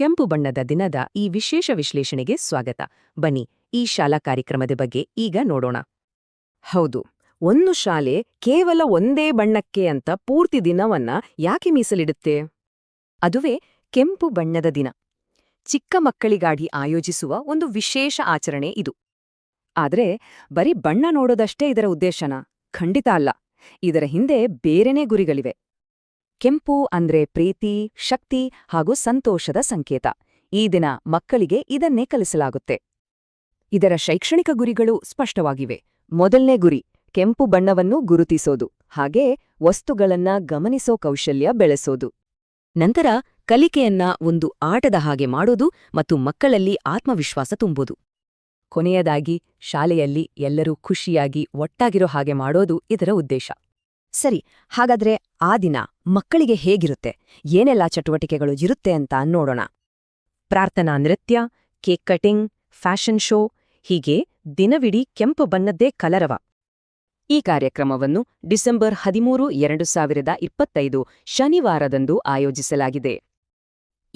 ಕೆಂಪು ಬಣ್ಣದ ದಿನದ ಈ ವಿಶೇಷ ವಿಶ್ಲೇಷಣೆಗೆ ಸ್ವಾಗತ. ಬನ್ನಿ, ಈ ಶಾಲಾ ಕಾರ್ಯಕ್ರಮದ ಬಗ್ಗೆ ಈಗ ನೋಡೋಣ. ಹೌದು, ಒಂದು ಶಾಲೆ ಕೇವಲ ಒಂದೇ ಬಣ್ಣಕ್ಕೆ ಅಂತ ಪೂರ್ತಿ ದಿನವನ್ನ ಯಾಕೆ ಮೀಸಲಿಡುತ್ತೆ? ಅದುವೇ ಕೆಂಪು ಬಣ್ಣದ ದಿನ. ಚಿಕ್ಕ ಮಕ್ಕಳಿಗಾಗಿ ಆಯೋಜಿಸುವ ಒಂದು ವಿಶೇಷ ಆಚರಣೆ ಇದು. ಆದ್ರೆ ಬರೀ ಬಣ್ಣ ನೋಡೋದಷ್ಟೇ ಇದರ ಉದ್ದೇಶನಾ? ಖಂಡಿತ ಅಲ್ಲ. ಇದರ ಹಿಂದೆ ಬೇರೆನೇ ಗುರಿಗಳಿವೆ. ಕೆಂಪು ಅಂದ್ರೆ ಪ್ರೀತಿ, ಶಕ್ತಿ ಹಾಗೂ ಸಂತೋಷದ ಸಂಕೇತ. ಈ ದಿನ ಮಕ್ಕಳಿಗೆ ಇದನ್ನೇ ಕಲಿಸಲಾಗುತ್ತೆ. ಇದರ ಶೈಕ್ಷಣಿಕ ಗುರಿಗಳು ಸ್ಪಷ್ಟವಾಗಿವೆ. ಮೊದಲನೇ ಗುರಿ ಕೆಂಪು ಬಣ್ಣವನ್ನು ಗುರುತಿಸೋದು, ಹಾಗೇ ವಸ್ತುಗಳನ್ನ ಗಮನಿಸೋ ಕೌಶಲ್ಯ ಬೆಳೆಸೋದು. ನಂತರ ಕಲಿಕೆಯನ್ನ ಒಂದು ಆಟದ ಹಾಗೆ ಮಾಡೋದು ಮತ್ತು ಮಕ್ಕಳಲ್ಲಿ ಆತ್ಮವಿಶ್ವಾಸ ತುಂಬೋದು. ಕೊನೆಯದಾಗಿ ಶಾಲೆಯಲ್ಲಿ ಎಲ್ಲರೂ ಖುಷಿಯಾಗಿ ಒಟ್ಟಾಗಿರೋ ಹಾಗೆ ಮಾಡೋದು ಇದರ ಉದ್ದೇಶ. ಸರಿ, ಹಾಗಾದ್ರೆ ಆ ದಿನ ಮಕ್ಕಳಿಗೆ ಹೇಗಿರುತ್ತೆ, ಏನೆಲ್ಲಾ ಚಟುವಟಿಕೆಗಳು ಇರುತ್ತೆ ಅಂತ ನೋಡೋಣ. ಪ್ರಾರ್ಥನಾ ನೃತ್ಯ, ಕೇಕ್ ಕಟಿಂಗ್, ಫ್ಯಾಷನ್ ಶೋ, ಹೀಗೆ ದಿನವಿಡೀ ಕೆಂಪು ಬಣ್ಣದ್ದೇ ಕಲರವ. ಈ ಕಾರ್ಯಕ್ರಮವನ್ನು ಡಿಸೆಂಬರ್ 13, 2025 ಶನಿವಾರದಂದು ಆಯೋಜಿಸಲಾಗಿದೆ.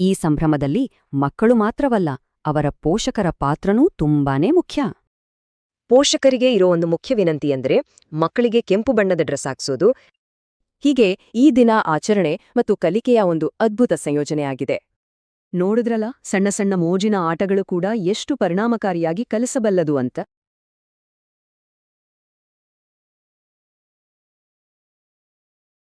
ಈ ಸಂಭ್ರಮದಲ್ಲಿ ಮಕ್ಕಳು ಮಾತ್ರವಲ್ಲ, ಅವರ ಪೋಷಕರ ಪಾತ್ರನೂ ತುಂಬಾನೇ ಮುಖ್ಯ. ಪೋಷಕರಿಗೆ ಇರೋ ಒಂದು ಮುಖ್ಯ ವಿನಂತಿ ಅಂದ್ರೆ ಮಕ್ಕಳಿಗೆ ಕೆಂಪು ಬಣ್ಣದ ಡ್ರೆಸ್ ಹಾಕ್ಸೋದು. ಹೀಗೆ ಈ ದಿನ ಆಚರಣೆ ಮತ್ತು ಕಲಿಕೆಯ ಒಂದು ಅದ್ಭುತ ಸಂಯೋಜನೆಯಾಗಿದೆ. ನೋಡಿದ್ರಲ್ಲ, ಸಣ್ಣ ಸಣ್ಣ ಮೋಜಿನ ಆಟಗಳು ಕೂಡ ಎಷ್ಟು ಪರಿಣಾಮಕಾರಿಯಾಗಿ ಕಲಿಸಬಲ್ಲದು ಅಂತ.